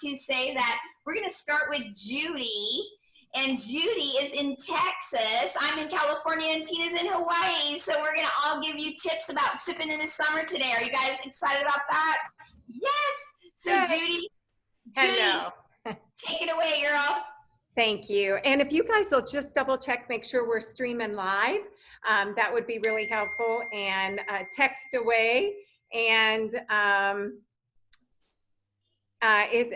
to say that we're going to start with Judy. And Judy is in Texas. I'm in California and Tina's in Hawaii. So we're going to all give you tips about sipping in the summer today. Are you guys excited about that? Yes. So Yay. Judy, hello. Take it away, girl. Thank you. And if you guys will just double check, make sure we're streaming live. That would be really helpful. And text away. And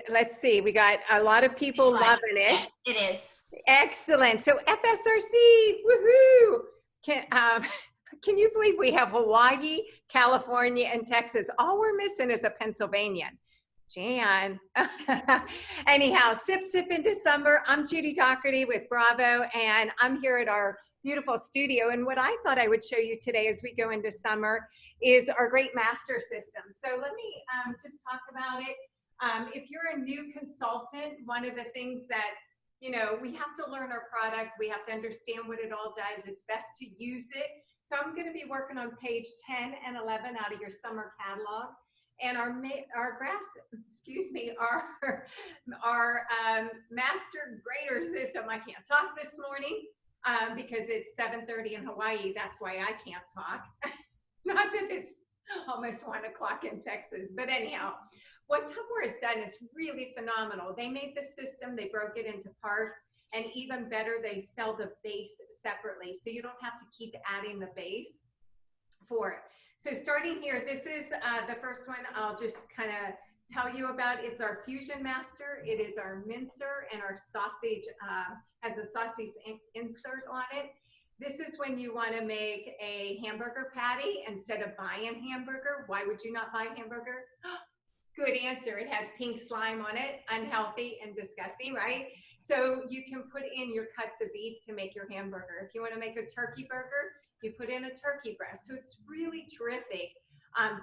let's see, we got a lot of people loving it. Yes, it is. Excellent. So FSRC, woohoo! Can you believe we have Hawaii, California, and Texas? All we're missing is a Pennsylvanian. Jan. Anyhow, Sip in December. I'm Judy Doherty with Bravo, and I'm here at our beautiful studio. And what I thought I would show you today as we go into summer is our great master system. So let me just talk about it. If you're a new consultant, one of the things that, you know, we have to learn our product. We have to understand what it all does. It's best to use it. So I'm going to be working on page 10 and 11 out of your summer catalog. And our master grader system, I can't talk this morning because it's 7:30 in Hawaii. That's why I can't talk. Not that it's almost 1 o'clock in Texas, but anyhow, what Tupperware has done is really phenomenal. They made the system, they broke it into parts, and even better, they sell the base separately. So you don't have to keep adding the base for it. So starting here, this is the first one I'll just kind of tell you about. It's our Fusion Master. It is our mincer, and our sausage has a sausage insert on it. This is when you want to make a hamburger patty instead of buying hamburger. Why would you not buy hamburger? Good answer. It has pink slime on it, unhealthy and disgusting, right? So you can put in your cuts of beef to make your hamburger. If you want to make a turkey burger, you put in a turkey breast. So it's really terrific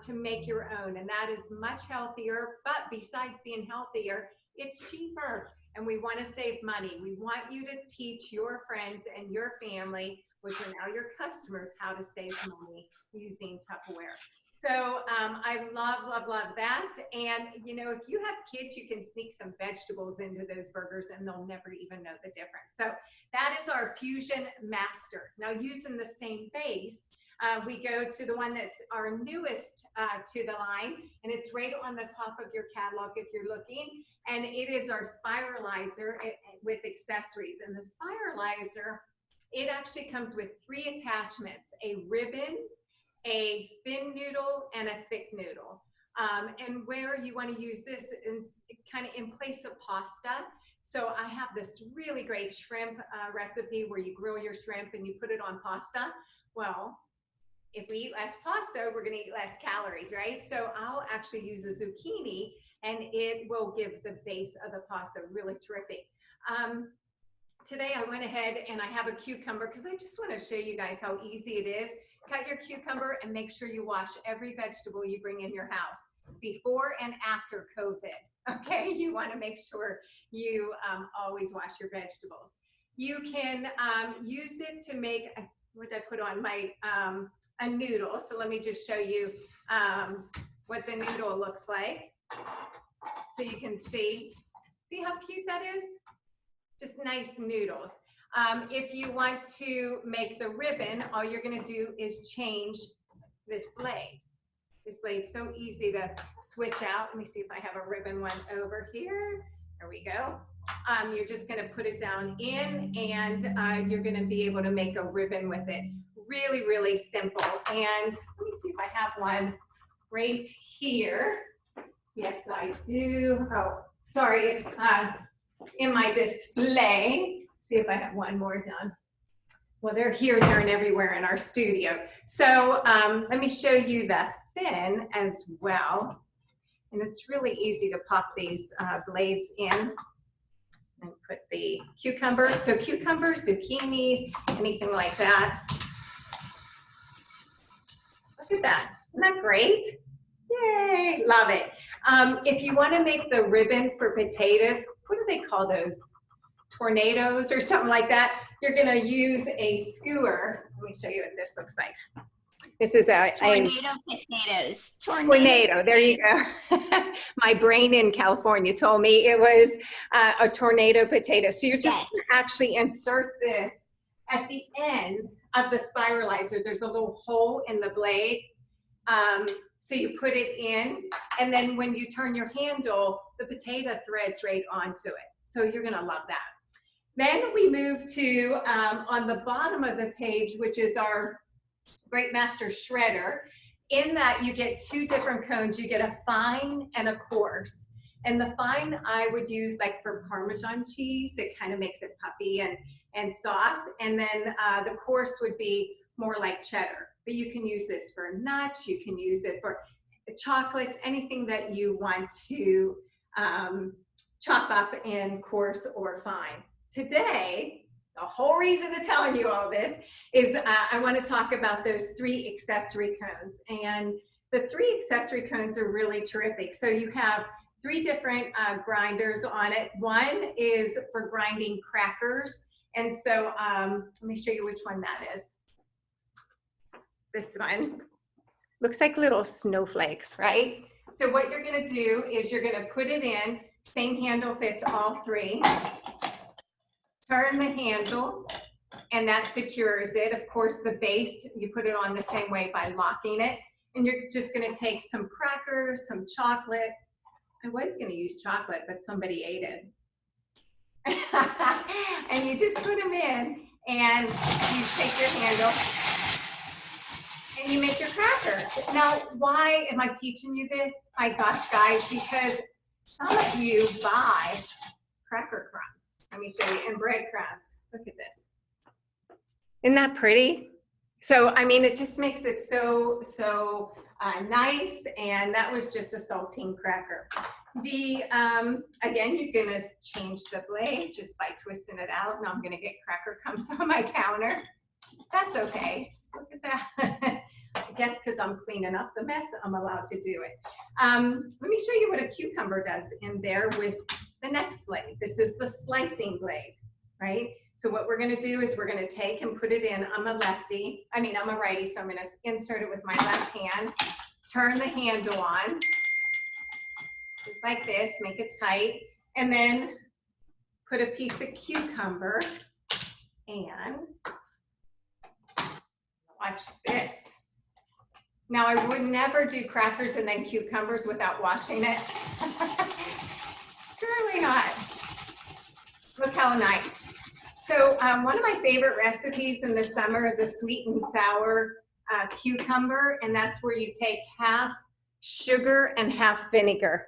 to make your own, and that is much healthier. But besides being healthier, it's cheaper, and we want to save money. We want you to teach your friends and your family, which are now your customers, how to save money using Tupperware. So I love, love, love that. And, you know, if you have kids, you can sneak some vegetables into those burgers and they'll never even know the difference. So that is our Fusion Master. Now, using the same base, we go to the one that's our newest to the line, and it's right on the top of your catalog if you're looking. And it is our spiralizer with accessories. And the spiralizer, it actually comes with 3 attachments: a ribbon, a thin noodle, and a thick noodle. And where you want to use this is kind of in place of pasta. So I have this really great shrimp recipe where you grill your shrimp and you put it on pasta. Well, if we eat less pasta, we're going to eat less calories, right? So I'll actually use a zucchini, and it will give the base of the pasta really terrific. Today I went ahead and I have a cucumber because I just want to show you guys how easy it is. Cut your cucumber and make sure you wash every vegetable you bring in your house before and after COVID. Okay, you want to make sure you always wash your vegetables. You can use it to make, what did I put on my, a noodle. So let me just show you what the noodle looks like. So you can see how cute that is? Just nice noodles. If you want to make the ribbon, all you're going to do is change this blade. This blade's so easy to switch out. Let me see if I have a ribbon one over here. There we go. You're just going to put it down in, and you're going to be able to make a ribbon with it. Really, really simple. And let me see if I have one right here. Yes, I do. Oh, sorry, it's in my display. See if I have one more done. Well, they're here, there, and everywhere in our studio. So let me show you the thin as well. And it's really easy to pop these blades in and put the cucumber. So cucumbers, zucchinis, anything like that. Look at that. Isn't that great? Yay, love it. If you want to make the ribbon for potatoes, what do they call those? Tornadoes or something like that. You're going to use a skewer. Let me show you what this looks like. This is a Tornado potatoes. tornado. There you go. My brain in California told me it was a tornado potato. So you're just going to actually insert this at the end of the spiralizer. There's a little hole in the blade. So you put it in, and then when you turn your handle, the potato threads right onto it. So you're going to love that. Then we move to on the bottom of the page, which is our Great Master Shredder. In that you get two different cones. You get a fine and a coarse. And the fine I would use like for Parmesan cheese. It kind of makes it puffy and soft. And then the coarse would be more like cheddar. But you can use this for nuts. You can use it for chocolates, anything that you want to chop up in coarse or fine. Today, the whole reason to telling you all this is I want to talk about those 3 accessory cones. And the 3 accessory cones are really terrific. So you have 3 different grinders on it. One is for grinding crackers. And so let me show you which one that is. This one. Looks like little snowflakes, right? So what you're going to do is you're going to put it in. Same handle fits all 3. Turn the handle, and that secures it. Of course, the base, you put it on the same way by locking it. And you're just going to take some crackers, some chocolate. I was going to use chocolate, but somebody ate it. And you just put them in, and you take your handle, and you make your crackers. Now, why am I teaching you this? My gosh, guys, because some of you buy cracker crumbs. Let me show you, and breadcrumbs. Look at this. Isn't that pretty? So, I mean, it just makes it so nice, and that was just a saltine cracker. The, again, you're gonna change the blade just by twisting it out. Now I'm gonna get cracker crumbs on my counter. That's okay, look at that. I guess because I'm cleaning up the mess, I'm allowed to do it. Let me show you what a cucumber does in there with the next blade. This is the slicing blade, right? So what we're gonna do is we're gonna take and put it in. I'm a righty, so I'm gonna insert it with my left hand, turn the handle on, just like this, make it tight, and then put a piece of cucumber, and watch this. Now I would never do crackers and then cucumbers without washing it. Surely not. Look how nice. So one of my favorite recipes in the summer is a sweet and sour cucumber, and that's where you take half sugar and half vinegar.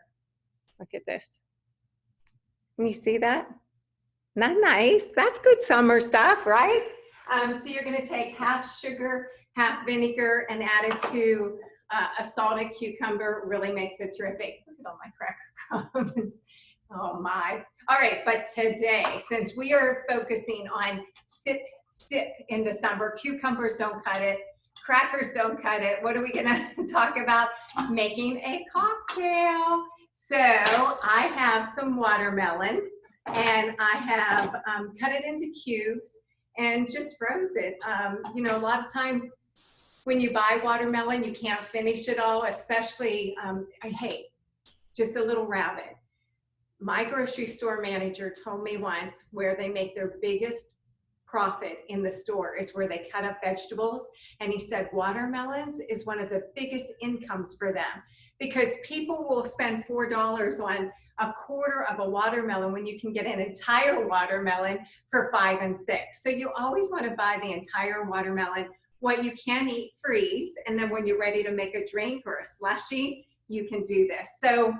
Look at this. Can you see that? Not nice. That's good summer stuff, right? So you're going to take half sugar, half vinegar, and add it to a salted cucumber. Really makes it terrific. Look at all my cracker crumbs. Oh my. All right, but today, since we are focusing on sip in December, cucumbers don't cut it, crackers don't cut it. What are we gonna talk about? Making a cocktail. So I have some watermelon, and I have cut it into cubes and just froze it. You know, a lot of times when you buy watermelon, you can't finish it all, especially, I hate just a little rabbit. My grocery store manager told me once where they make their biggest profit in the store is where they cut up vegetables. And he said watermelons is one of the biggest incomes for them, because people will spend $4 on a quarter of a watermelon when you can get an entire watermelon for $5 and $6. So you always want to buy the entire watermelon. What you can eat, freeze, and then when you're ready to make a drink or a slushie, you can do this. So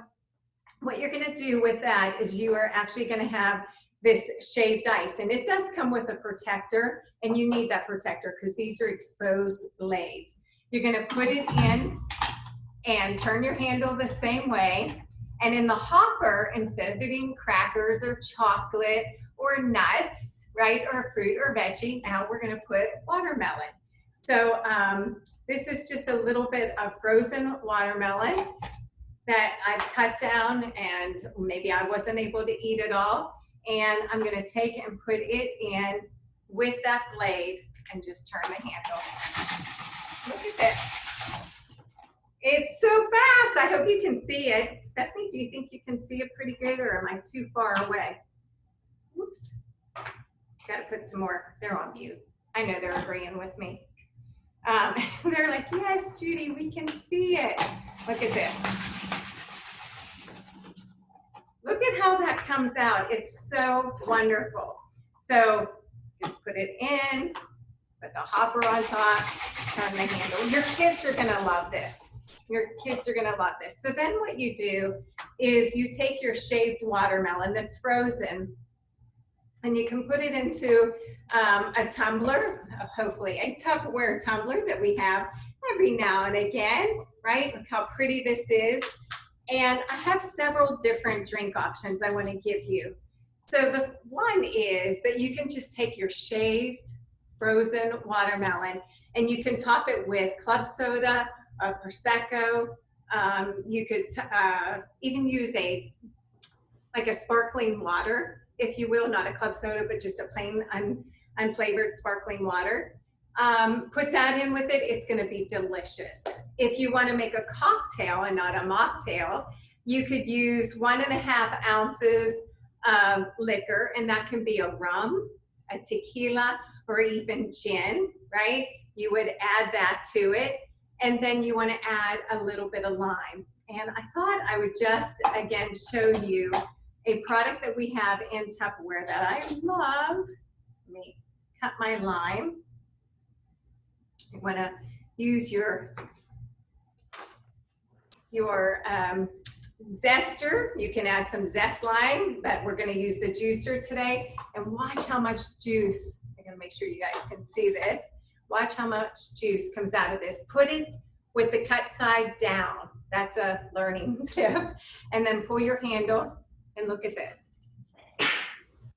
what you're going to do with that is you are actually going to have this shaved ice, and it does come with a protector, and you need that protector because these are exposed blades. You're going to put it in and turn your handle the same way, and in the hopper, instead of doing crackers or chocolate or nuts, right, or fruit or veggie, now we're going to put watermelon. So this is just a little bit of frozen watermelon that I've cut down, and maybe I wasn't able to eat it all. And I'm gonna take and put it in with that blade and just turn the handle. Look at this. It's so fast. I hope you can see it. Stephanie, do you think you can see it pretty good, or am I too far away? Oops. Got to put some more. They're on mute. I know they're agreeing with me. They're like, yes, Judy, we can see it. Look at this. Look at how that comes out. It's so wonderful. So just put it in, put the hopper on top, turn the handle. Your kids are gonna love this. Your kids are gonna love this. So then what you do is you take your shaved watermelon that's frozen, and you can put it into a tumbler, hopefully a Tupperware tumbler that we have every now and again, right? Look how pretty this is. And I have several different drink options I want to give you. So the one is that you can just take your shaved frozen watermelon and you can top it with club soda, a Prosecco. You could even use like a sparkling water, if you will, not a club soda, but just a plain unflavored sparkling water. Put that in with it, it's gonna be delicious. If you wanna make a cocktail and not a mocktail, you could use 1.5 ounces of liquor, and that can be a rum, a tequila, or even gin, right? You would add that to it, and then you wanna add a little bit of lime. And I thought I would just, again, show you a product that we have in Tupperware that I love. Let me cut my lime. You want to use your zester. You can add some zest lime, but we're going to use the juicer today. And watch how much juice, I'm going to make sure you guys can see this. Watch how much juice comes out of this. Put it with the cut side down. That's a learning tip. And then pull your handle and look at this.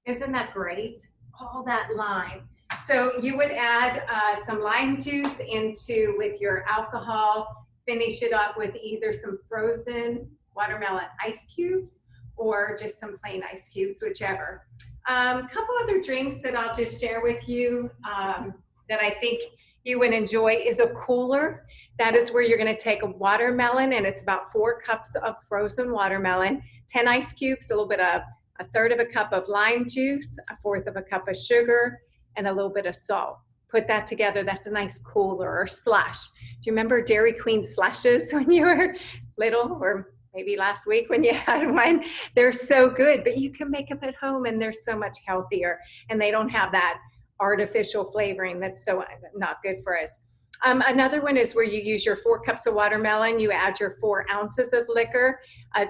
Isn't that great? All that lime. So you would add some lime juice with your alcohol, finish it off with either some frozen watermelon ice cubes or just some plain ice cubes, whichever. Couple other drinks that I'll just share with you that I think you would enjoy is a cooler. That is where you're gonna take a watermelon, and it's about 4 cups of frozen watermelon, 10 ice cubes, a little bit of a third of a cup of lime juice, a fourth of a cup of sugar, and a little bit of salt. Put that together, that's a nice cooler or slush. Do you remember Dairy Queen slushes when you were little, or maybe last week when you had one? They're so good, but you can make them at home and they're so much healthier, and they don't have that artificial flavoring that's so not good for us. Another one is where you use your 4 cups of watermelon, you add your 4 ounces of liquor,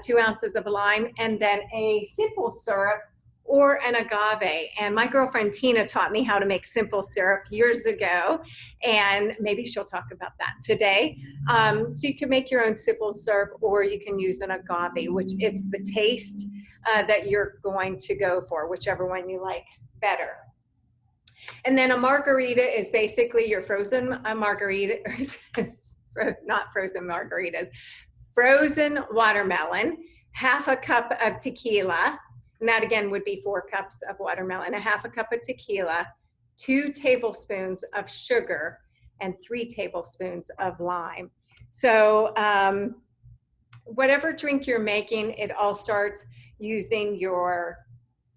2 ounces of lime, and then a simple syrup or an agave. And my girlfriend Tina taught me how to make simple syrup years ago, and maybe she'll talk about that today. So you can make your own simple syrup, or you can use an agave, which it's the taste that you're going to go for, whichever one you like better. And then a margarita is basically your frozen margarita, not frozen margaritas, frozen watermelon, 1/2 cup of tequila, and that again would be 4 cups of watermelon, 1/2 cup of tequila, 2 tablespoons of sugar, and 3 tablespoons of lime. So whatever drink you're making, it all starts using your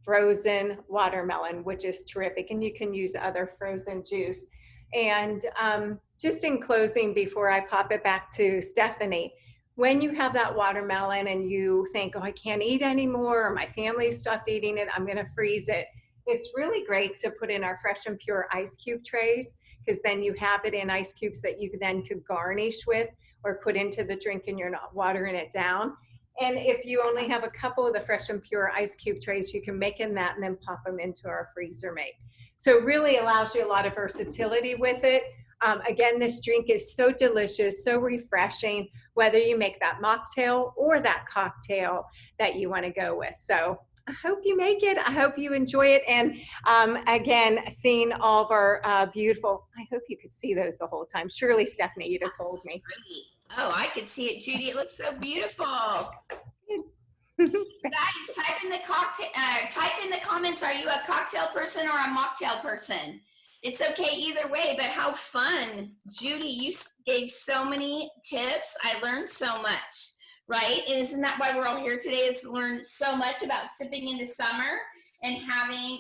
frozen watermelon, which is terrific, and you can use other frozen juice. And just in closing, before I pop it back to Stephanie, when you have that watermelon and you think, oh, I can't eat anymore, or my family stopped eating it, I'm gonna freeze it. It's really great to put in our fresh and pure ice cube trays, because then you have it in ice cubes that you then could garnish with or put into the drink and you're not watering it down. And if you only have a couple of the fresh and pure ice cube trays, you can make in that and then pop them into our freezer mate. So it really allows you a lot of versatility with it. Again, this drink is so delicious, so refreshing, whether you make that mocktail or that cocktail that you want to go with. So I hope you make it. I hope you enjoy it. And again, seeing all of our beautiful, I hope you could see those the whole time. Surely, Stephanie, you'd have told me. Oh, I could see it, Judy. It looks so beautiful. Guys, type in the comments. Are you a cocktail person or a mocktail person? It's okay either way, but how fun. Judy, you gave so many tips. I learned so much, right? And isn't that why we're all here today, is to learn so much about sipping into summer and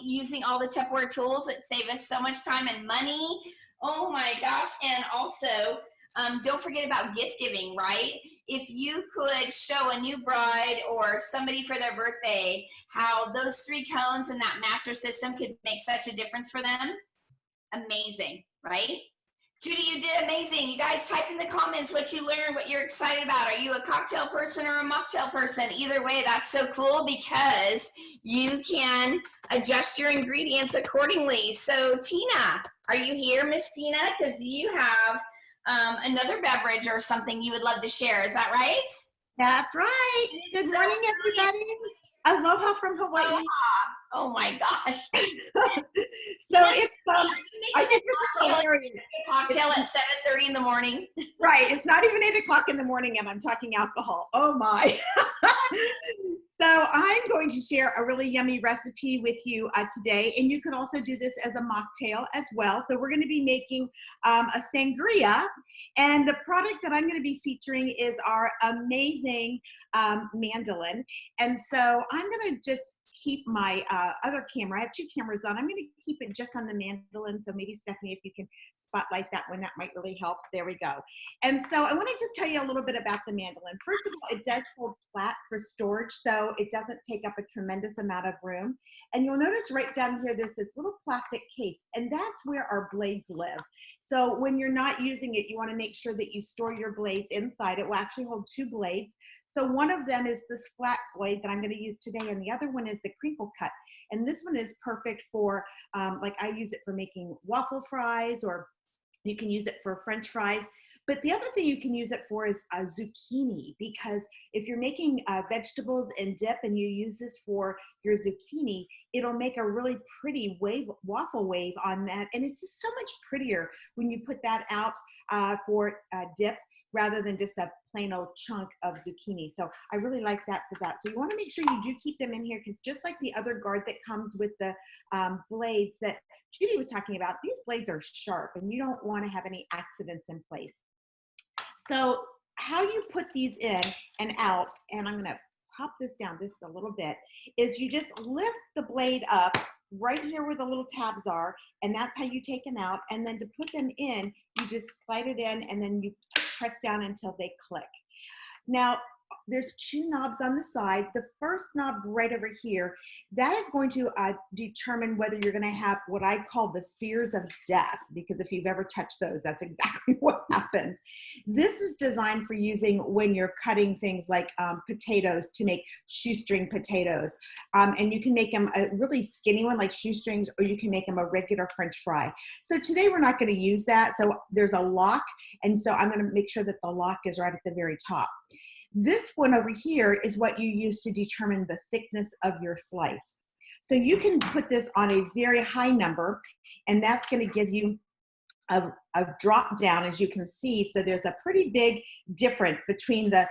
using all the Tupperware tools that save us so much time and money. Oh my gosh. And also, don't forget about gift giving, right? If you could show a new bride or somebody for their birthday how those 3 cones and that master system could make such a difference for them, amazing, right? Judy, you did amazing. You guys type in the comments what you learned, what you're excited about. Are you a cocktail person or a mocktail person? Either way, that's so cool because you can adjust your ingredients accordingly. So Tina, are you here, Miss Tina? Because you have another beverage or something you would love to share. Is that right? That's right. Good morning, everybody. Aloha from Hawaii. Aloha. Oh my gosh. So it's I think this is hilarious. A cocktail at 7:30 in the morning. Right. It's not even 8 o'clock in the morning and I'm talking alcohol. Oh my. So I'm going to share a really yummy recipe with you today. And you can also do this as a mocktail as well. So we're going to be making a sangria. And the product that I'm going to be featuring is our amazing mandolin. And so I'm going to just keep my other camera. I have 2 cameras on. I'm going to keep it just on the mandolin. So maybe Stephanie, if you can spotlight that one, that might really help. There we go. And so I want to just tell you a little bit about the mandolin. First of all, it does fold flat for storage, so it doesn't take up a tremendous amount of room. And you'll notice right down here, there's this little plastic case, and that's where our blades live. So when you're not using it, you want to make sure that you store your blades inside. It will actually hold 2 blades. So one of them is this flat blade that I'm going to use today, and the other one is the crinkle cut. And this one is perfect for, like I use it for making waffle fries, or you can use it for French fries. But the other thing you can use it for is a zucchini, because if you're making vegetables and dip and you use this for your zucchini, it'll make a really pretty waffle wave on that. And it's just so much prettier when you put that out for dip, rather than just a plain old chunk of zucchini. So I really like that for that. So you want to make sure you do keep them in here, because just like the other guard that comes with the blades that Judy was talking about, these blades are sharp and you don't want to have any accidents in place. So how you put these in and out, and I'm going to pop this down just a little bit, is you just lift the blade up right here where the little tabs are, and that's how you take them out. And then to put them in, you just slide it in and then you press down until they click. Now, there's 2 knobs on the side. The first knob right over here, that is going to determine whether you're going to have what I call the spears of death, because if you've ever touched those, that's exactly what happens. This is designed for using when you're cutting things like potatoes to make shoestring potatoes. And you can make them a really skinny one like shoestrings, or you can make them a regular French fry. So today we're not going to use that. So there's a lock, and so I'm going to make sure that the lock is right at the very top. This one over here is what you use to determine the thickness of your slice. So you can put this on a very high number, and that's going to give you a drop down, as you can see. So there's a pretty big difference between the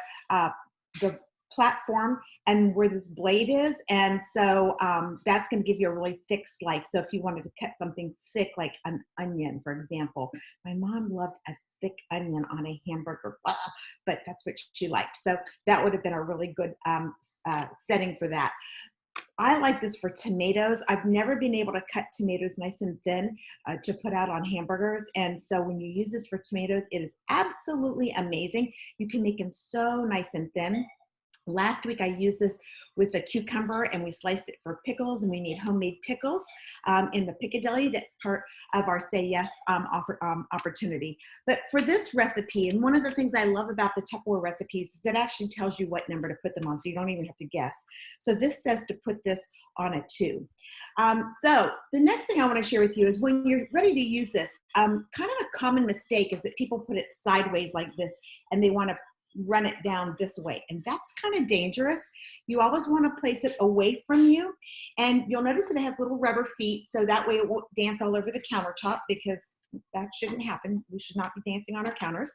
platform and where this blade is. And so that's going to give you a really thick slice. So if you wanted to cut something thick, like an onion, for example, my mom loved a thick onion on a hamburger, but that's what she liked. So that would have been a really good setting for that. I like this for tomatoes. I've never been able to cut tomatoes nice and thin to put out on hamburgers. And so when you use this for tomatoes, it is absolutely amazing. You can make them so nice and thin. Last week I used this with a cucumber, and we sliced it for pickles, and we made homemade pickles in the Piccadilly. That's part of our Say Yes opportunity. But for this recipe, and one of the things I love about the Tupperware recipes is it actually tells you what number to put them on, so you don't even have to guess. So this says to put this on a 2. So the next thing I want to share with you is when you're ready to use this, kind of a common mistake is that people put it sideways like this, and they want to run it down this way, and that's kind of dangerous. You always want to place it away from you, and you'll notice that it has little rubber feet, so that way it won't dance all over the countertop, because that shouldn't happen. We should not be dancing on our counters.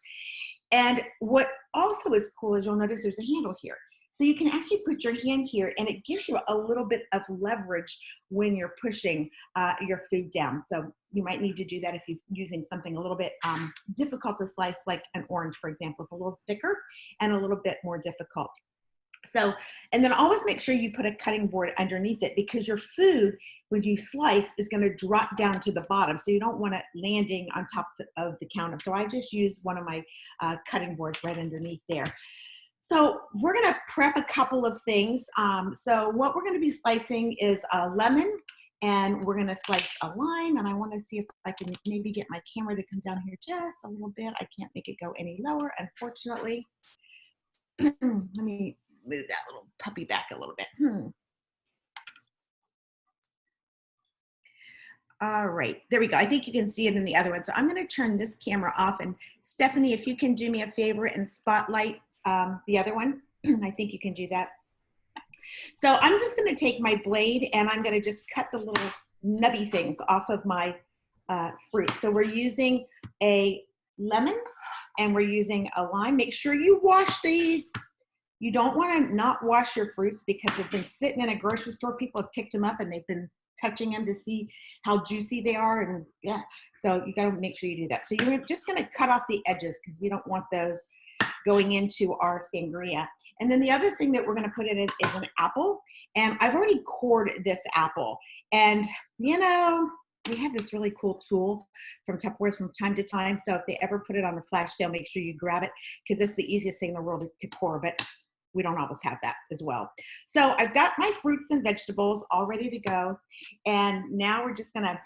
And what also is cool is you'll notice there's a handle here. So you can actually put your hand here, and it gives you a little bit of leverage when you're pushing your food down. So you might need to do that if you're using something a little bit difficult to slice, like an orange, for example. It's a little thicker and a little bit more difficult. So, and then always make sure you put a cutting board underneath it, because your food, when you slice, is going to drop down to the bottom. So you don't want it landing on top of the counter. So I just use one of my cutting boards right underneath there. So we're going to prep a couple of things. So what we're going to be slicing is a lemon, and we're going to slice a lime. And I want to see if I can maybe get my camera to come down here just a little bit. I can't make it go any lower, unfortunately. Let me move that little puppy back a little bit. All right, there we go. I think you can see it in the other one. So I'm going to turn this camera off. And Stephanie, if you can do me a favor and spotlight the other one, I think you can do that. So I'm just going to take my blade, and I'm going to just cut the little nubby things off of my fruit. So we're using a lemon, and we're using a lime. Make sure you wash these. You don't want to not wash your fruits, because they've been sitting in a grocery store. People have picked them up, and they've been touching them to see how juicy they are. And yeah, so you got to make sure you do that. So you're just going to cut off the edges, because we don't want those going into our sangria. And then the other thing that we're going to put in it is an apple. And I've already cored this apple. And, you know, we have this really cool tool from Tupperware from time to time. So if they ever put it on a flash sale, make sure you grab it, because it's the easiest thing in the world to core, but we don't always have that as well. So I've got my fruits and vegetables all ready to go. And now we're just going to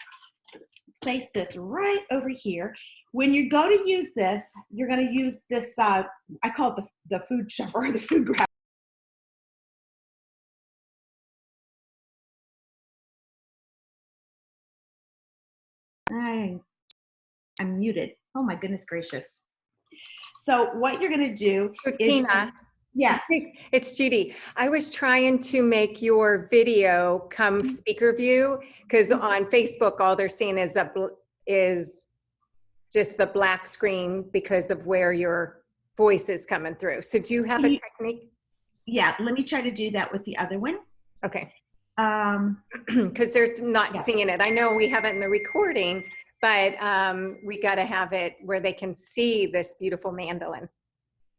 place this right over here. When you go to use this, you're going to use this, I call it the food shover, or the food grab. I'm muted. Oh my goodness gracious. So what you're going to do is— Tina. Yes. It's Judy. I was trying to make your video come speaker view, because on Facebook, all they're seeing is just the black screen because of where your voice is coming through. So do you have a technique? Yeah, let me try to do that with the other one. Okay. Because they're not seeing it. I know we have it in the recording, but we got to have it where they can see this beautiful mandolin.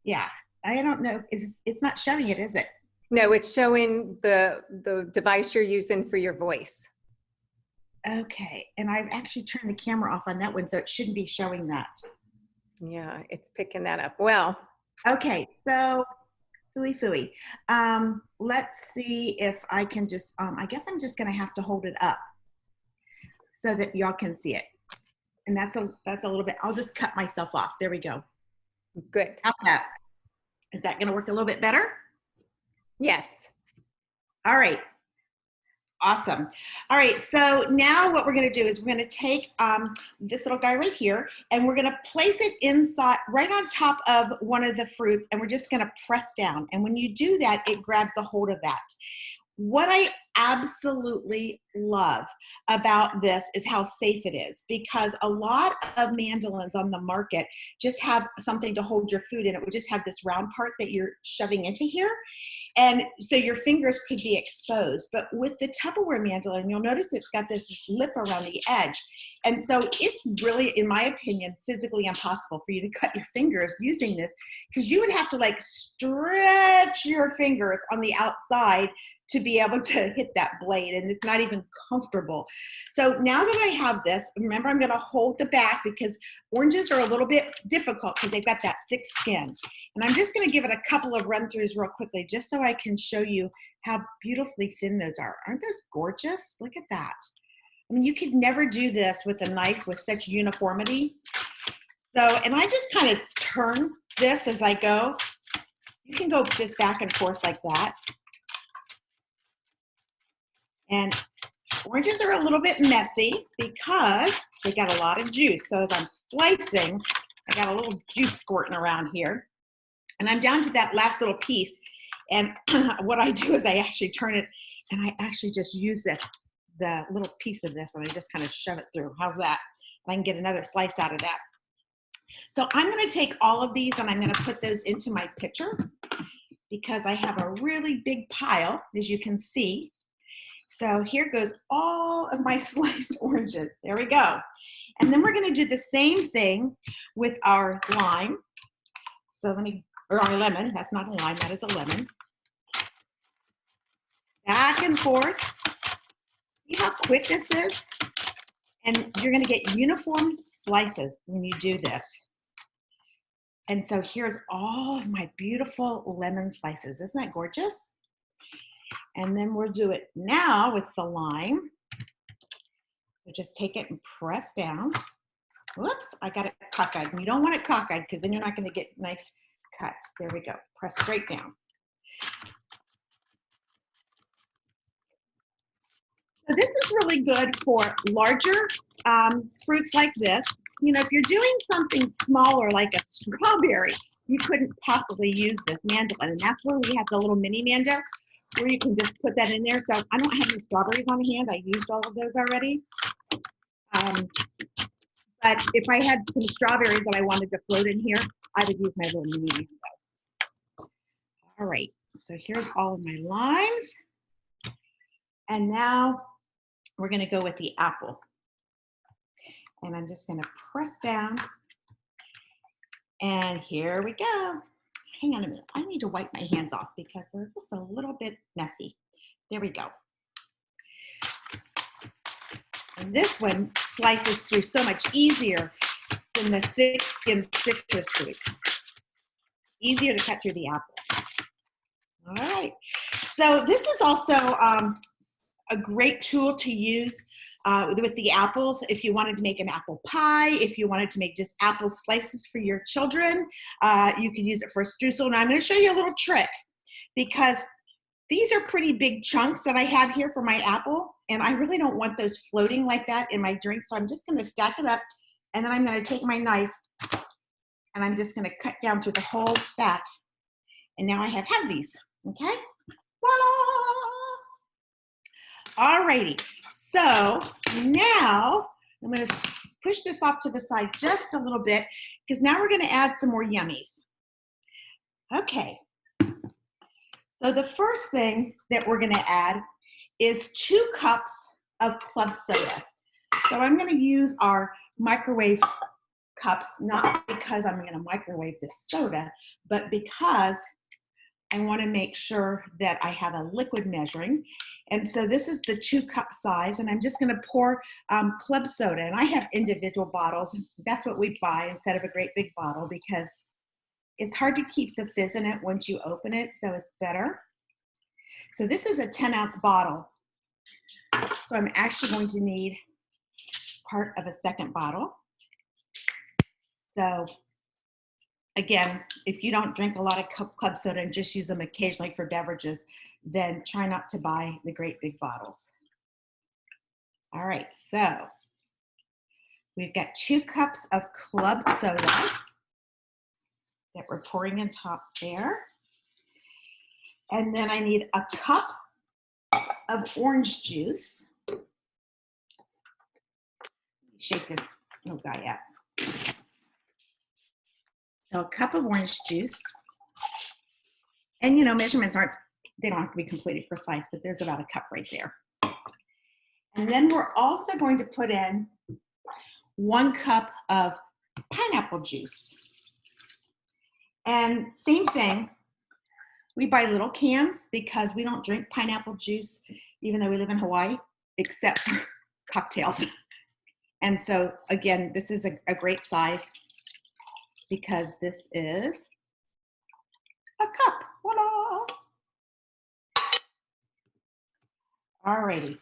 Yeah, I don't know. It's not showing it, is it? No, it's showing the device you're using for your voice. Okay, and I've actually turned the camera off on that one, so it shouldn't be showing that. Yeah, it's picking that up well. Okay, so phooey. Let's see if I can just, I guess I'm just gonna have to hold it up so that y'all can see it. And that's a little bit, I'll just cut myself off. There we go. Good. How's that? Is that gonna work a little bit better? Yes. All right. Awesome. All right, so now what we're going to do is we're going to take this little guy right here, and we're going to place it inside, right on top of one of the fruits, and we're just going to press down. And when you do that, it grabs a hold of that. What I absolutely love about this is how safe it is, because a lot of mandolins on the market just have something to hold your food in. It would just have this round part that you're shoving into here. And so your fingers could be exposed. But with the Tupperware mandolin, you'll notice it's got this lip around the edge. And so it's really, in my opinion, physically impossible for you to cut your fingers using this, because you would have to like stretch your fingers on the outside to be able to hit that blade, and it's not even comfortable. So now that I have this, remember, I'm gonna hold the back, because oranges are a little bit difficult because they've got that thick skin. And I'm just gonna give it a couple of run-throughs real quickly, just so I can show you how beautifully thin those are. Aren't those gorgeous? Look at that. I mean, you could never do this with a knife with such uniformity. So, and I just kind of turn this as I go. You can go just back and forth like that. And oranges are a little bit messy because they got a lot of juice. So as I'm slicing, I got a little juice squirting around here. And I'm down to that last little piece. And what I do is I actually turn it, and I actually just use the little piece of this, and I just kind of shove it through. How's that? And I can get another slice out of that. So I'm going to take all of these, and I'm going to put those into my pitcher, because I have a really big pile, as you can see. So here goes all of my sliced oranges. There we go. And then we're going to do the same thing with our lime. So or our lemon. That's not a lime, that is a lemon. Back and forth. See how quick this is? And you're going to get uniform slices when you do this. And so here's all of my beautiful lemon slices. Isn't that gorgeous? And then we'll do it now with the lime. So just take it and press down. Whoops, I got it cockeyed. And you don't want it cockeyed because then you're not going to get nice cuts. There we go. Press straight down. So this is really good for larger fruits like this. You know, if you're doing something smaller like a strawberry, you couldn't possibly use this mandolin. And that's where we have the little mini mando where you can just put that in there. So I don't have any strawberries on hand. I used all of those already. But if I had some strawberries that I wanted to float in here, I would use my little mini mando. All right, so here's all of my limes. And now we're gonna go with the apple. And I'm just gonna press down. And here we go. Hang on a minute, I need to wipe my hands off because they're just a little bit messy. There we go. And this one slices through so much easier than the thick-skinned citrus fruits. Easier to cut through the apple. All right, so this is also a great tool to use with the apples if you wanted to make an apple pie, if you wanted to make just apple slices for your children. You can use it for a streusel. Now I'm going to show you a little trick because these are pretty big chunks that I have here for my apple, and I really don't want those floating like that in my drink, so I'm just going to stack it up, and then I'm going to take my knife, and I'm just going to cut down through the whole stack, and now I have halvesies, okay? Voila! Alrighty, so now I'm going to push this off to the side just a little bit, because now we're going to add some more yummies. Okay. So the first thing that we're gonna add is 2 cups of club soda. So I'm gonna use our microwave cups, not because I'm gonna microwave this soda, but because I wanna make sure that I have a liquid measuring. And so this is the 2 cup size, and I'm just gonna pour club soda. And I have individual bottles. That's what we buy instead of a great big bottle because it's hard to keep the fizz in it once you open it, so it's better. So this is a 10-ounce bottle. So I'm actually going to need part of a second bottle. So again, if you don't drink a lot of club soda and just use them occasionally for beverages, then try not to buy the great big bottles. All right, so we've got 2 cups of club soda that we're pouring in top there. And then I need a cup of orange juice. Shake this little guy up. So a cup of orange juice. And you know, measurements they don't have to be completely precise, but there's about a cup right there. And then we're also going to put in 1 cup of pineapple juice. And same thing, we buy little cans because we don't drink pineapple juice, even though we live in Hawaii, except for cocktails. And so again, this is a great size because this is a cup. Voila! Alrighty.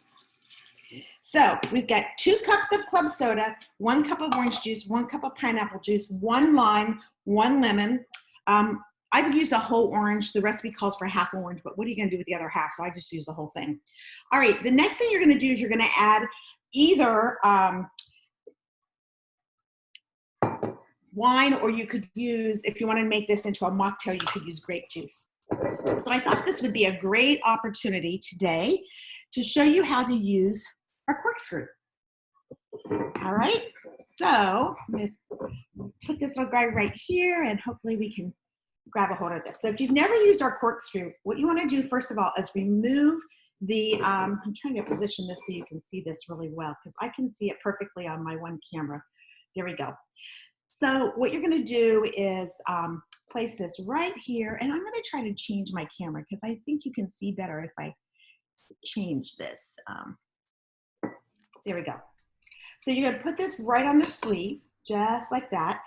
So we've got 2 cups of club soda, 1 cup of orange juice, 1 cup of pineapple juice, 1 lime, 1 lemon. I would use a whole orange. The recipe calls for half orange, but what are you gonna do with the other half? So I just use the whole thing. All right, the next thing you're gonna do is you're gonna add either wine, or you could use, if you wanna make this into a mocktail, you could use grape juice. So I thought this would be a great opportunity today to show you how to use our corkscrew. All right, so I'm gonna put this little guy right here and hopefully we can grab a hold of this. So if you've never used our corkscrew, what you want to do first of all is remove the, I'm trying to position this so you can see this really well because I can see it perfectly on my one camera. There we go. So what you're going to do is place this right here, and I'm going to try to change my camera because I think you can see better if I change this. There we go. So you're going to put this right on the sleeve, just like that,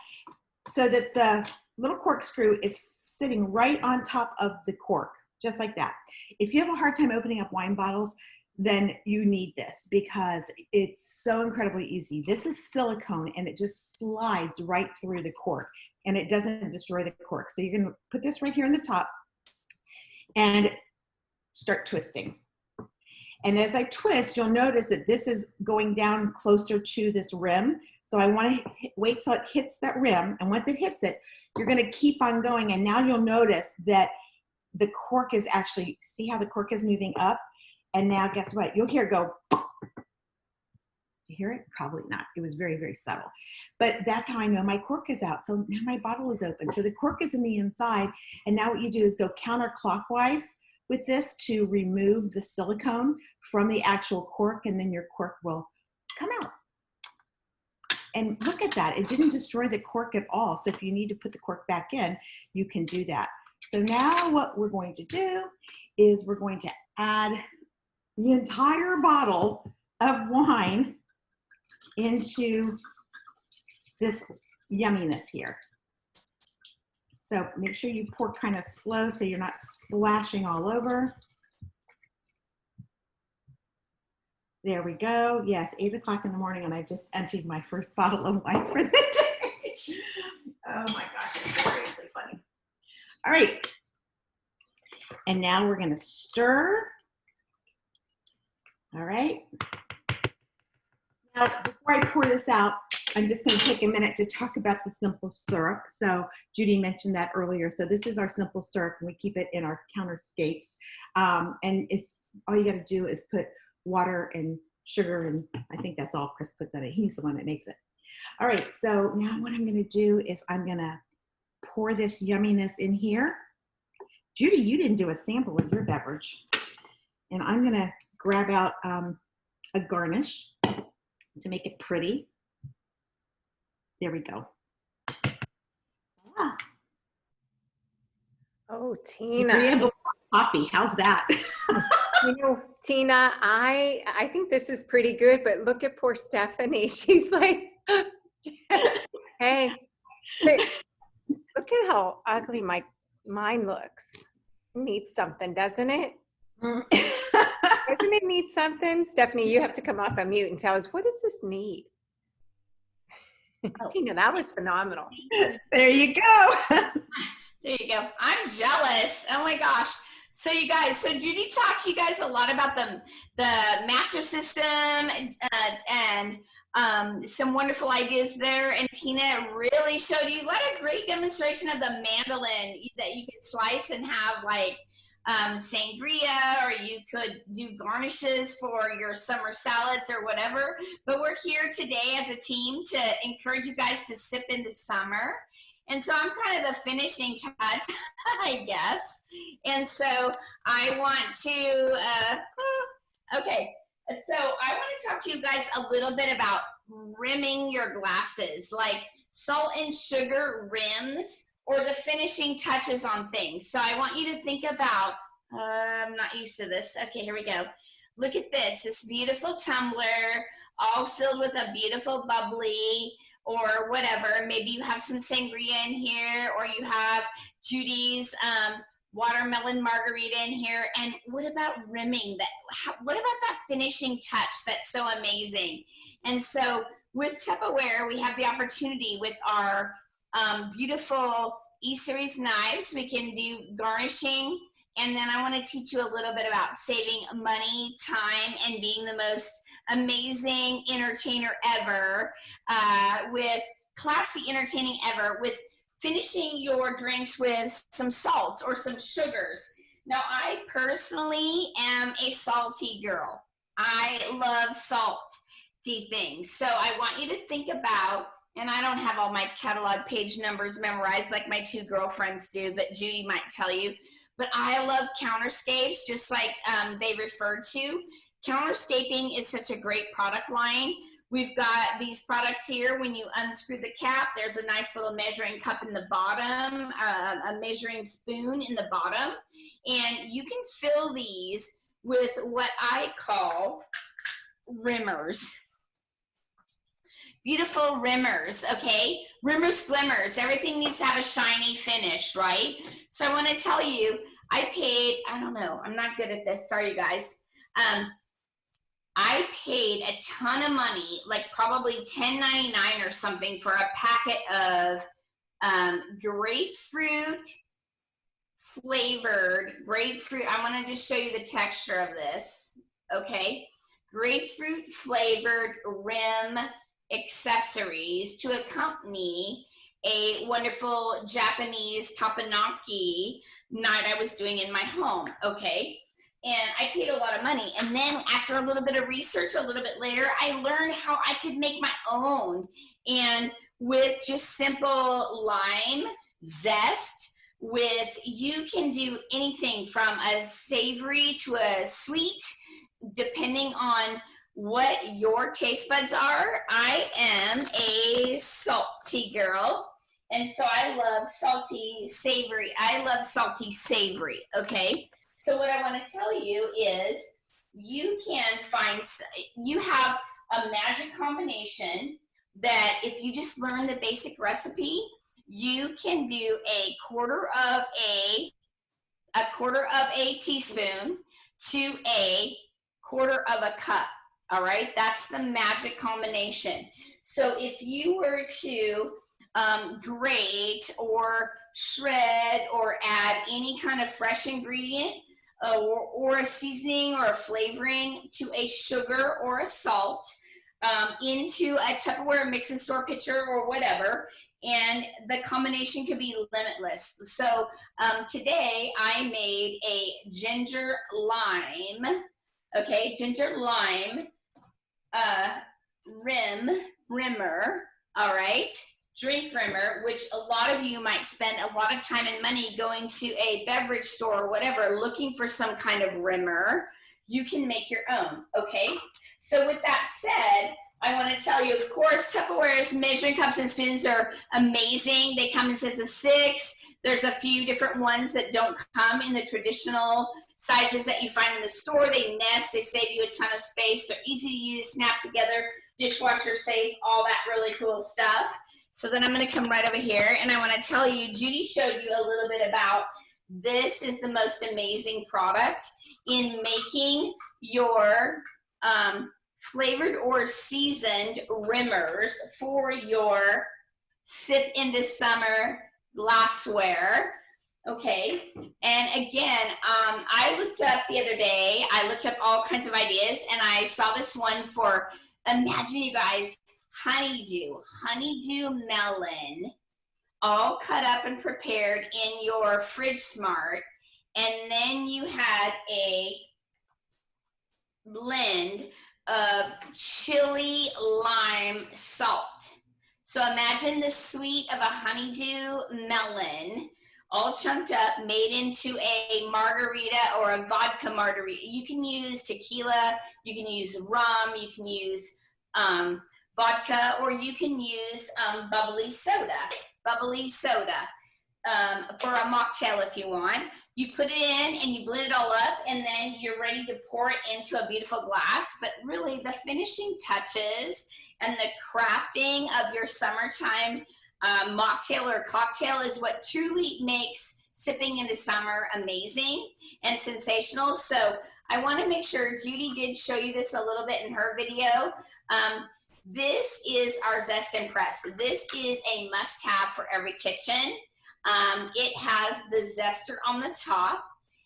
so that the little corkscrew is sitting right on top of the cork, just like that. If you have a hard time opening up wine bottles, then you need this because it's so incredibly easy. This is silicone and it just slides right through the cork and it doesn't destroy the cork. So you're gonna put this right here on the top and start twisting. And as I twist, you'll notice that this is going down closer to this rim. So I want to wait till it hits that rim. And once it hits it, you're going to keep on going. And now you'll notice that the cork is actually, see how the cork is moving up? And now guess what? You'll hear it go. You hear it? Probably not. It was very, very subtle. But that's how I know my cork is out. So now my bottle is open. So the cork is in the inside. And now what you do is go counterclockwise with this to remove the silicone from the actual cork, and then your cork will come out. And look at that, it didn't destroy the cork at all. So if you need to put the cork back in, you can do that. So now what we're going to do is we're going to add the entire bottle of wine into this yumminess here. So make sure you pour kind of slow so you're not splashing all over. There we go. Yes, 8 o'clock in the morning, and I just emptied my first bottle of wine for the day. Oh my gosh, it's seriously funny. All right. And now we're gonna stir. All right. Now, before I pour this out, I'm just going to take a minute to talk about the simple syrup. So Judy mentioned that earlier. So this is our simple syrup, and we keep it in our counterscapes. And it's all you got to do is put water and sugar, and I think that's all Chris puts in it. He's the one that makes it. All right. So now what I'm going to do is I'm going to pour this yumminess in here. Judy, you didn't do a sample of your beverage, and I'm going to grab out a garnish to make it pretty. There we go. Ah. Oh, Tina. Coffee, how's that? You know, Tina, I think this is pretty good, but look at poor Stephanie. She's like, hey, look at how ugly mine looks. It needs something, doesn't it? Doesn't it need something? Stephanie, you have to come off on mute and tell us, what does this need? Oh. Tina, that was phenomenal. There you go. There you go. I'm jealous. Oh my gosh. So you guys, so Judy talked to you guys a lot about the master system and some wonderful ideas there. And Tina really showed you what a great demonstration of the mandolin that you can slice and have like sangria, or you could do garnishes for your summer salads or whatever. But we're here today as a team to encourage you guys to sip into summer. And so I'm kind of the finishing touch, I guess. And so I want to, okay. So I want to talk to you guys a little bit about rimming your glasses, like salt and sugar rims, or the finishing touches on things. So I want you to think about, I'm not used to this. Okay, here we go. Look at this beautiful tumbler, all filled with a beautiful bubbly or whatever. Maybe you have some sangria in here, or you have Judy's watermelon margarita in here. And what about rimming that? What about that finishing touch that's so amazing? And so with Tupperware, we have the opportunity with our beautiful E-Series knives. We can do garnishing. And then I want to teach you a little bit about saving money, time, and being the most amazing entertainer ever, with classy entertaining ever, with finishing your drinks with some salts or some sugars. Now, I personally am a salty girl. I love salty things. So I want you to think about And I don't have all my catalog page numbers memorized like my two girlfriends do, but Judy might tell you. But I love counterscapes, just like they referred to. Counterscaping is such a great product line. We've got these products here. When you unscrew the cap, there's a nice little measuring cup in the bottom, a measuring spoon in the bottom. And you can fill these with what I call rimmers. Beautiful rimmers, okay? Rimmers, glimmers. Everything needs to have a shiny finish, right? So I want to tell you, I paid, I don't know, I'm not good at this. Sorry, you guys. I paid a ton of money, like probably $10.99 or something, for a packet of grapefruit flavored grapefruit. I want to just show you the texture of this, okay? Grapefruit flavored rim accessories to accompany a wonderful Japanese tapenaki night I was doing in my home, okay? And I paid a lot of money. And then after a little bit of research, a little bit later, I learned how I could make my own. And with just simple lime zest, you can do anything from a savory to a sweet, depending on what your taste buds are. I am a salty girl, and so I love salty savory. I love salty savory, okay? So what I want to tell you is you have a magic combination that if you just learn the basic recipe, you can do a quarter of a teaspoon to a quarter of a cup. All right, that's the magic combination. So if you were to grate or shred or add any kind of fresh ingredient or a seasoning or a flavoring to a sugar or a salt into a Tupperware mix and store pitcher or whatever, and the combination could be limitless. So today I made a ginger lime, okay, ginger lime rimmer, all right, drink rimmer, which a lot of you might spend a lot of time and money going to a beverage store or whatever looking for some kind of rimmer. You can make your own, okay? So with that said, I want to tell you, of course, Tupperware's measuring cups and spoons are amazing. They come in sets of 6. There's a few different ones that don't come in the traditional sizes that you find in the store. They nest, they save you a ton of space. They're easy to use, snap together, dishwasher safe, all that really cool stuff. So then I'm going to come right over here, and I want to tell you, Judy showed you a little bit about this is the most amazing product in making your flavored or seasoned rimmers for your sip into summer glassware. Okay, and again, I looked up the other day, I looked up all kinds of ideas, and I saw this one for, imagine you guys, honeydew melon, all cut up and prepared in your Fridge Smart, and then you had a blend of chili lime salt. So imagine the sweet of a honeydew melon, all chunked up, made into a margarita or a vodka margarita. You can use tequila, you can use rum, you can use vodka, or you can use bubbly soda for a mocktail if you want. You put it in and you blend it all up, and then you're ready to pour it into a beautiful glass. But really the finishing touches and the crafting of your summertime mocktail or cocktail is what truly makes sipping into summer amazing and sensational. So I want to make sure, Judy did show you this a little bit in her video. This is our Zest and Press. This is a must-have for every kitchen. It has the zester on the top,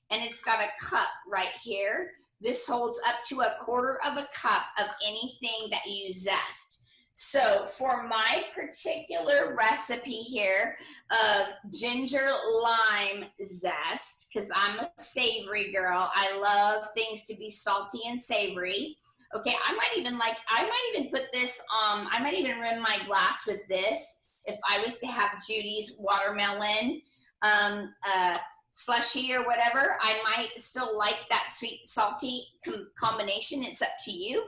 and it's got a cup right here. This holds up to a quarter of a cup of anything that you zest. So for my particular recipe here of ginger lime zest, because I'm a savory girl, I love things to be salty and savory. Okay, I might even put this, I might even rim my glass with this if I was to have Judy's watermelon slushy or whatever. I might still like that sweet salty combination. It's up to you.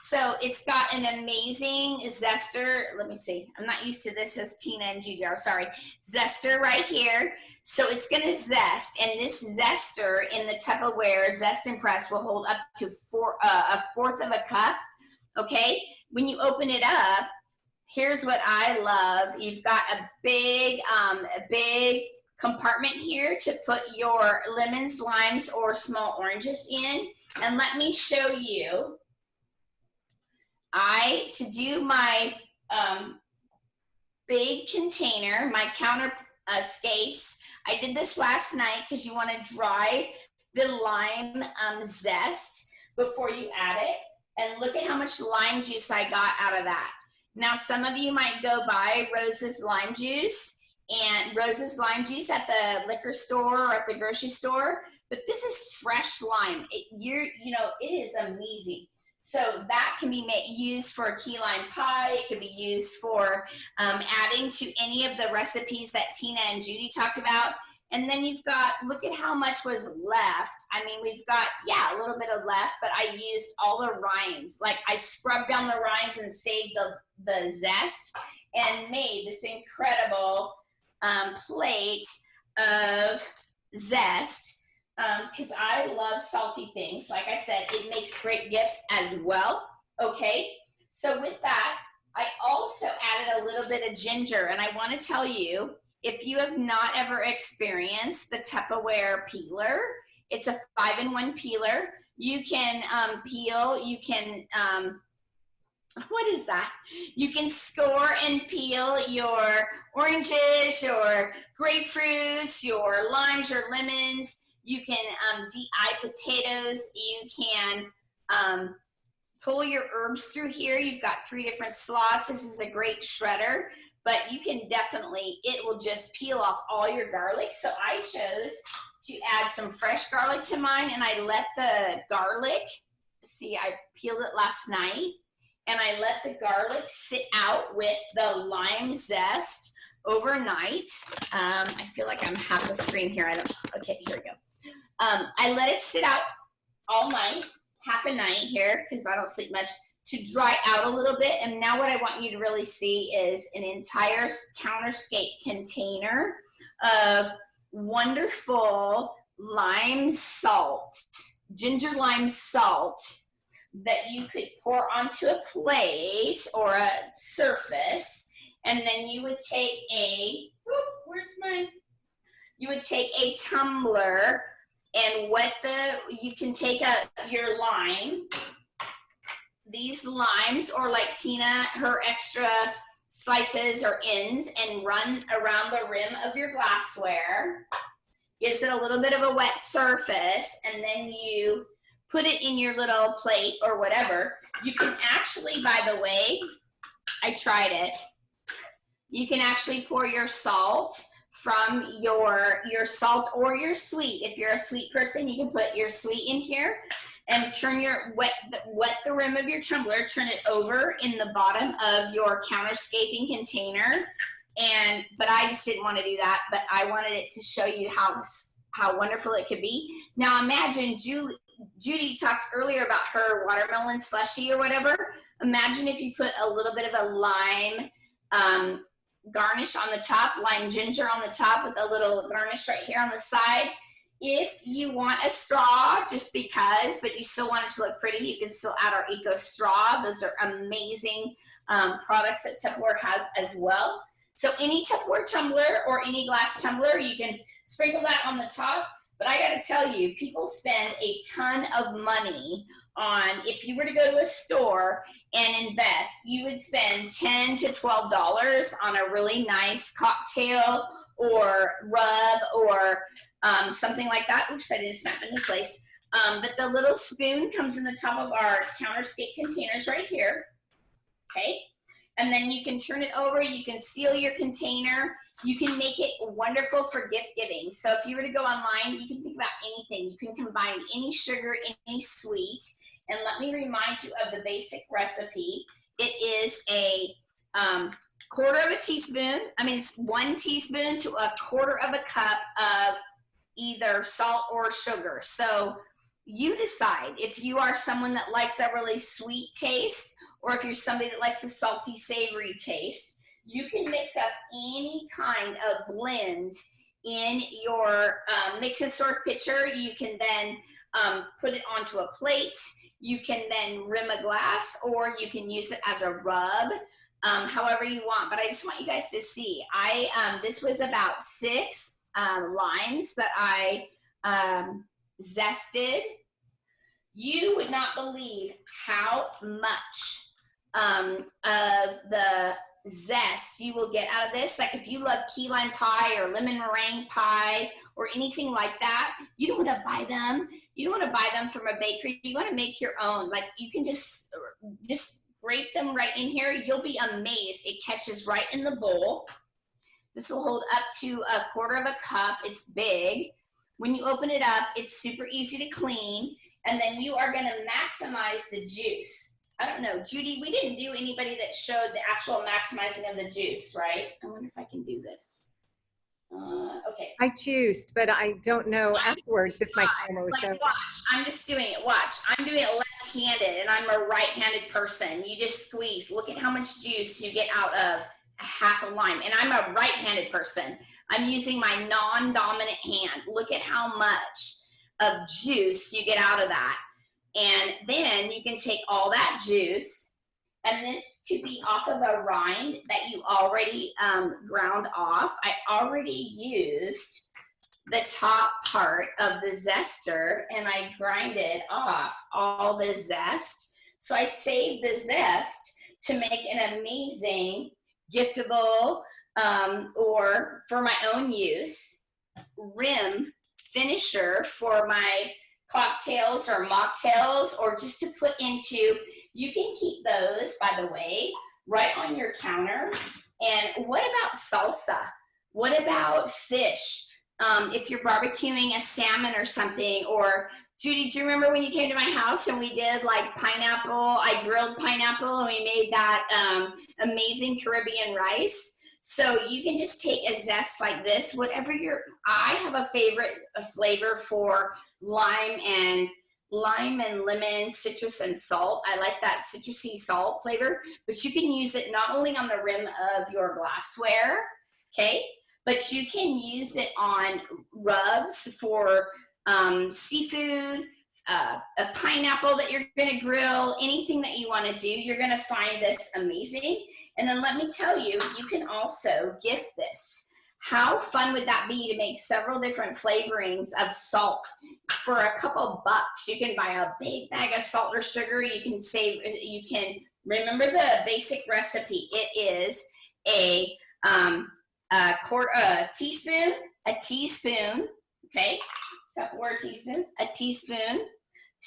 So it's got an amazing zester. Let me see. I'm not used to this as Tina and Judy are. Sorry. Zester right here. So it's going to zest. And this zester in the Tupperware Zest and Press will hold up to a fourth of a cup. Okay. When you open it up, here's what I love. You've got a big compartment here to put your lemons, limes, or small oranges in. And let me show you. To do my big container, my counter scapes, I did this last night because you want to dry the lime zest before you add it. And look at how much lime juice I got out of that. Now, some of you might go buy Rose's lime juice at the liquor store or at the grocery store, but this is fresh lime. It is amazing. So that can be used for a key lime pie. It could be used for adding to any of the recipes that Tina and Judy talked about. And then you've got, look at how much was left. I mean, we've got, a little bit of left, but I used all the rinds. Like I scrubbed down the rinds and saved the zest and made this incredible plate of zest. Because I love salty things. Like I said, it makes great gifts as well. Okay, so with that, I also added a little bit of ginger. And I want to tell you, if you have not ever experienced the Tupperware peeler, it's a 5-in-1 peeler. You can peel, you can, what is that? You can score and peel your oranges, your grapefruits, your limes, your lemons. You can de-eye potatoes. You can pull your herbs through here. You've got 3 different slots. This is a great shredder, but you can definitely, it will just peel off all your garlic. So I chose to add some fresh garlic to mine, and I let the garlic, see, I peeled it last night, and I let the garlic sit out with the lime zest overnight. I feel like I'm half the screen here. Okay, here we go. I let it sit out all night, half a night here, because I don't sleep much, to dry out a little bit. And now what I want you to really see is an entire counterscape container of wonderful lime salt, ginger lime salt, that you could pour onto a plate or a surface. And then you would take you would take a tumbler and you can take your lime, these limes, or like Tina, her extra slices or ends, and run around the rim of your glassware. Gives it a little bit of a wet surface, and then you put it in your little plate or whatever. You can actually, by the way, I tried it. You can actually pour your salt from your salt or your sweet. If you're a sweet person, you can put your sweet in here and turn wet the rim of your tumbler, turn it over in the bottom of your counterscaping container. But I just didn't want to do that, but I wanted it to show you how wonderful it could be. Now imagine Judy talked earlier about her watermelon slushy or whatever. Imagine if you put a little bit of a lime garnish on the top, lime ginger on the top with a little garnish right here on the side. If you want a straw, just because, but you still want it to look pretty, you can still add our Eco Straw. Those are amazing products that Tupperware has as well. So any Tupperware tumbler or any glass tumbler, you can sprinkle that on the top. But I got to tell you, people spend a ton of money on, if you were to go to a store and invest, you would spend $10 to $12 on a really nice cocktail or rub or something like that. Oops, I didn't snap into place. But the little spoon comes in the top of our counterscape containers right here. Okay. And then you can turn it over, you can seal your container, you can make it wonderful for gift giving. So if you were to go online, you can think about anything. You can combine any sugar, any sweet, And let me remind you of the basic recipe. It is a quarter of a teaspoon. I mean, it's 1 teaspoon to a quarter of a cup of either salt or sugar. So you decide if you are someone that likes a really sweet taste, or if you're somebody that likes a salty, savory taste. You can mix up any kind of blend in your mix and sort pitcher. You can then put it onto a plate. You can then rim a glass, or you can use it as a rub, however you want. But I just want you guys to see. This was about 6 limes that I zested. You would not believe how much of the zest you will get out of this. Like if you love key lime pie or lemon meringue pie or anything like that, you don't want to buy them. You don't want to buy them from a bakery. You want to make your own. Like you can just grate them right in here. You'll be amazed. It catches right in the bowl. This will hold up to a quarter of a cup. It's big. When you open it up, it's super easy to clean. And then you are going to maximize the juice. I don't know, Judy, we didn't do anybody that showed the actual maximizing of the juice, right? I wonder if I can do this. Okay. I juiced, but I don't know afterwards if my camera was showing. Watch, I'm just doing it. Watch, I'm doing it left-handed, and I'm a right-handed person. You just squeeze. Look at how much juice you get out of a half a lime. And I'm a right-handed person. I'm using my non-dominant hand. Look at how much of juice you get out of that. And then you can take all that juice, and this could be off of a rind that you already ground off. I already used the top part of the zester, and I grinded off all the zest. So I saved the zest to make an amazing giftable or for my own use rim finisher for my cocktails or mocktails, or just to put into. You can keep those, by the way, right on your counter. And what about salsa? What about fish? If you're barbecuing a salmon or something, or Judy, do you remember when you came to my house and we did like pineapple? I grilled pineapple and we made that amazing Caribbean rice. So you can just take a zest like this, whatever I have a flavor for lime and lemon, citrus and salt. I like that citrusy salt flavor, but you can use it not only on the rim of your glassware, okay, but you can use it on rubs for seafood, a pineapple that you're gonna grill, anything that you wanna do, you're gonna find this amazing. And then let me tell you, you can also gift this. How fun would that be to make several different flavorings of salt for a couple bucks? You can buy a big bag of salt or sugar. You can remember the basic recipe. It is a teaspoon, okay? Got the word teaspoon, a teaspoon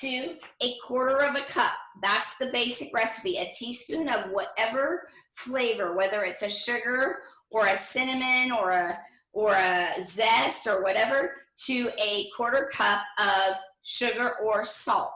to a quarter of a cup. That's the basic recipe. A teaspoon of whatever flavor, whether it's a sugar or a cinnamon or a zest or whatever, to a quarter cup of sugar or salt.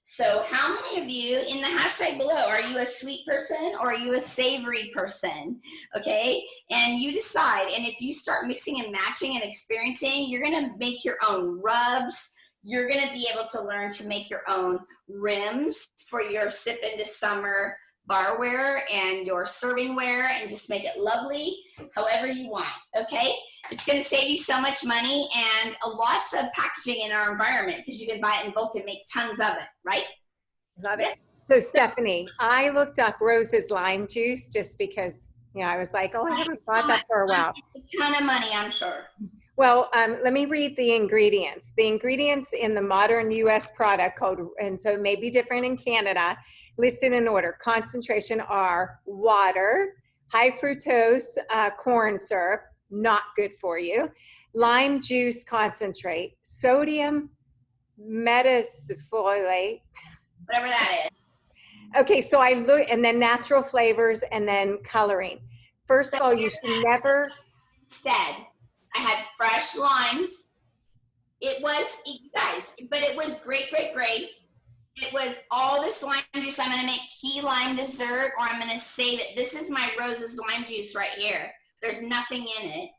So how many of you in the hashtag below, are you a sweet person or are you a savory person? Okay, and you decide. And if you start mixing and matching and experiencing, you're gonna make your own rubs. You're gonna be able to learn to make your own rims for your sip into summer barware and your servingware, and just make it lovely however you want. Okay, it's going to save you so much money and lots of packaging in our environment, because you can buy it in bulk and make tons of it, right? Love it. So Stephanie, I looked up Rose's lime juice just because, you know, I was like, oh, I haven't bought that for a while. It's a ton of money, I'm sure. Well, let me read the ingredients. The ingredients in the modern U.S. product code, and so it may be different in Canada, listed in order. Concentration are water, high fructose corn syrup, not good for you, lime juice concentrate, sodium metasulfate, Whatever that is. Okay, so I look, and then natural flavors, and then coloring. First of all, you should never. Instead, I had fresh limes. It was, you guys, but it was great. It was all this lime juice. I'm going to make key lime dessert, or I'm going to save it. This is my Rose's lime juice right here. There's nothing in it.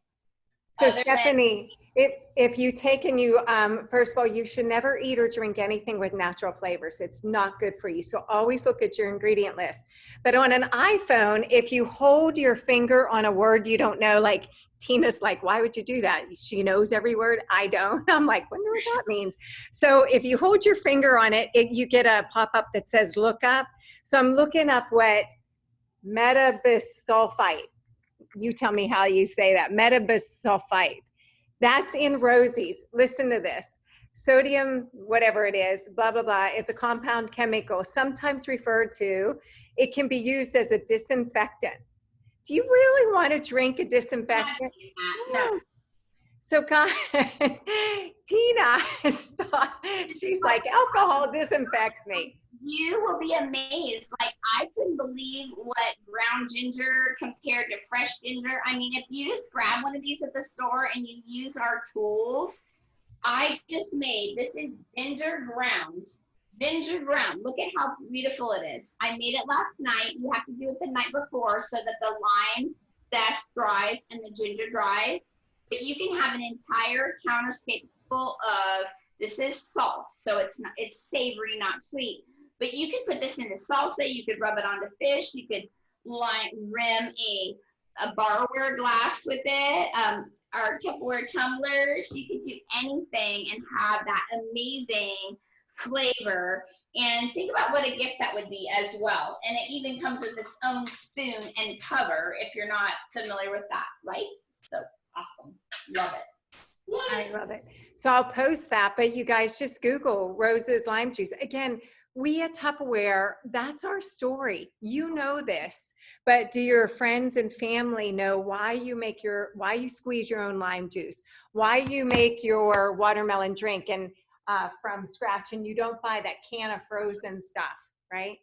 So Stephanie, if you take and you, first of all, you should never eat or drink anything with natural flavors. It's not good for you. So always look at your ingredient list. But on an iPhone, if you hold your finger on a word you don't know, like Tina's like, why would you do that? She knows every word. I don't. I'm like, wonder what that means. So if you hold your finger on it, you get a pop-up that says look up. So I'm looking up what metabisulfite. You tell me how you say that. Metabisulfite. That's in Rosie's. Listen to this. Sodium, whatever it is, blah, blah, blah. It's a compound chemical, sometimes referred to. It can be used as a disinfectant. Do you really want to drink a disinfectant? No. So guys, Tina, stop. She's like, alcohol disinfects me. You will be amazed. Like, I couldn't believe what ground ginger compared to fresh ginger. I mean, if you just grab one of these at the store and you use our tools, I just made, this is ginger ground. Ginger ground. Look at how beautiful it is. I made it last night. You have to do it the night before so that the lime zest dries and the ginger dries. But you can have an entire counterscape full of, this is salt, so it's savory, not sweet. But you could put this into salsa. You could rub it onto fish. You could rim a barware glass with it, or Tupperware tumblers. You could do anything and have that amazing flavor. And think about what a gift that would be as well. And it even comes with its own spoon and cover if you're not familiar with that, right? So awesome. Love it. I love it. So I'll post that, but you guys just Google Rose's lime juice. Again, we at Tupperware, that's our story. You know this, but do your friends and family know why you squeeze your own lime juice, why you make your watermelon drink and from scratch, and you don't buy that can of frozen stuff, right?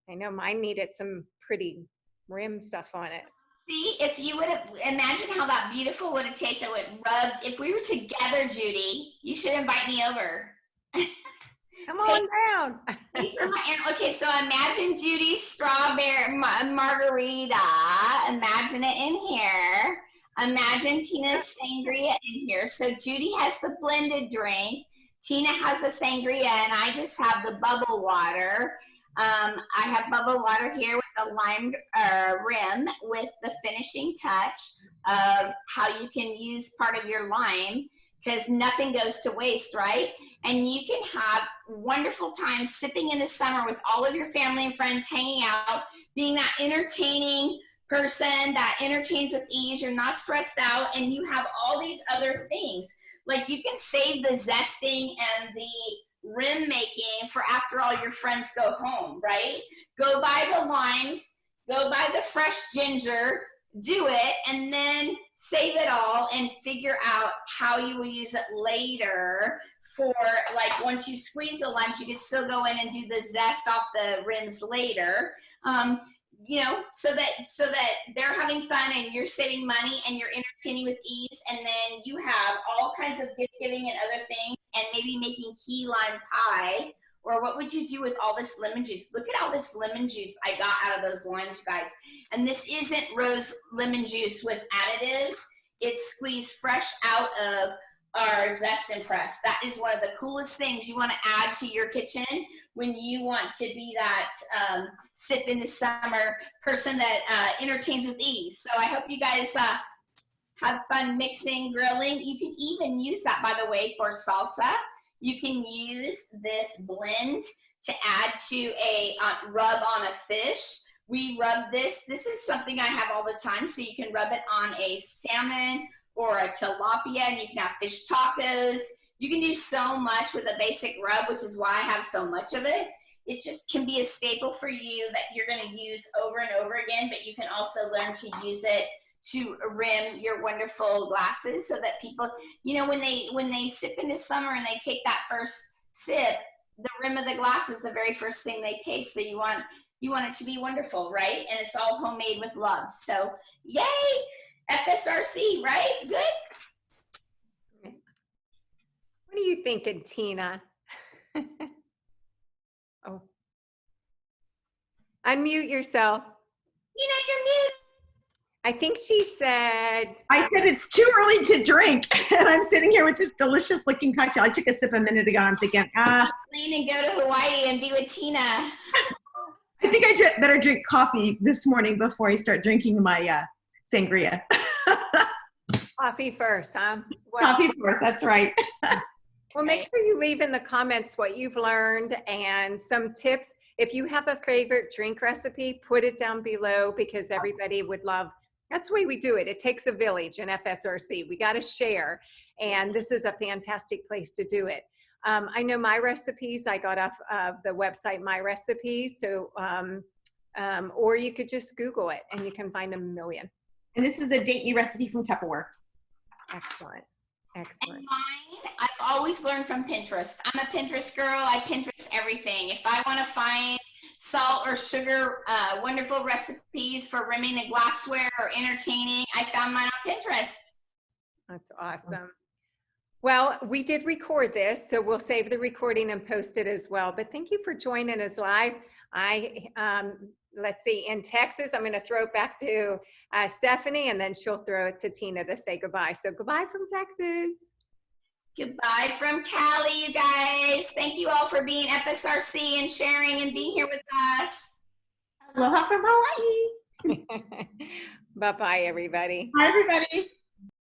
I know mine needed some pretty rim stuff on it. See, if you would have, imagine how that beautiful would have tasted with rubbed. If we were together, Judy, you should invite me over. Come on down. Okay, so imagine Judy's strawberry margarita. Imagine it in here. Imagine Tina's sangria in here. So Judy has the blended drink. Tina has the sangria, and I just have the bubble water. I have bubble water here with a lime rim with the finishing touch of how you can use part of your lime, because nothing goes to waste, right? And you can have wonderful times sipping in the summer with all of your family and friends, hanging out, being that entertaining person that entertains with ease. You're not stressed out, and you have all these other things. Like, you can save the zesting and the rim making for after all your friends go home, right? Go buy the limes, go buy the fresh ginger, do it, and then save it all and figure out how you will use it later for, like, once you squeeze the limes, you can still go in and do the zest off the rims later. You know, so that they're having fun and you're saving money and you're entertaining with ease, and then you have all kinds of gift giving and other things, and maybe making key lime pie. Or what would you do with all this lemon juice? Look at all this lemon juice I got out of those limes, guys. And this isn't rose lemon juice with additives. It's squeezed fresh out of our zest and press. That is one of the coolest things you want to add to your kitchen when you want to be that sip in the summer person that entertains with ease. So I hope you guys have fun mixing, grilling. You can even use that, by the way, for salsa. You can use this blend to add to a rub on a fish. We rub this. This is something I have all the time, so you can rub it on a salmon or a tilapia, and you can have fish tacos. You can do so much with a basic rub, which is why I have so much of it. It just can be a staple for you that you're going to use over and over again, but you can also learn to use it to rim your wonderful glasses so that people, you know, when they sip in the summer and they take that first sip, the rim of the glass is the very first thing they taste. So you want it to be wonderful, right? And it's all homemade with love. So yay, FSRC, right? Good. What are you thinking, Tina? Oh, Unmute yourself. Tina, you're muted. I think she said, I said it's too early to drink, and I'm sitting here with this delicious looking cocktail. I took a sip a minute ago, and I'm thinking, Plane and go to Hawaii and be with Tina. I think better drink coffee this morning before I start drinking my sangria. coffee first, huh? Well, Coffee first, that's right. well, make sure you leave in the comments what you've learned and some tips. If you have a favorite drink recipe, put it down below because everybody would love. That's the way we do it. It takes a village in FSRC. We got to share, and this is a fantastic place to do it. I know my recipes I got off of the website My Recipes, so or you could just Google it and you can find a million. And this is a date me recipe from Tupperware. Excellent. And Excellent. mine, I've always learned from Pinterest. I'm a Pinterest girl. I Pinterest everything. If I want to find salt or sugar, wonderful recipes for rimming a glassware or entertaining, I found mine on Pinterest. That's awesome. Well, we did record this, so we'll save the recording and post it as well. But thank you for joining us live. Let's see, in Texas, I'm going to throw it back to Stephanie, and then she'll throw it to Tina to say goodbye. So goodbye from Texas. Goodbye from Cali, you guys. Thank you all for being FSRC and sharing and being here with us. Aloha from Hawaii. Bye-bye, everybody. Bye, everybody.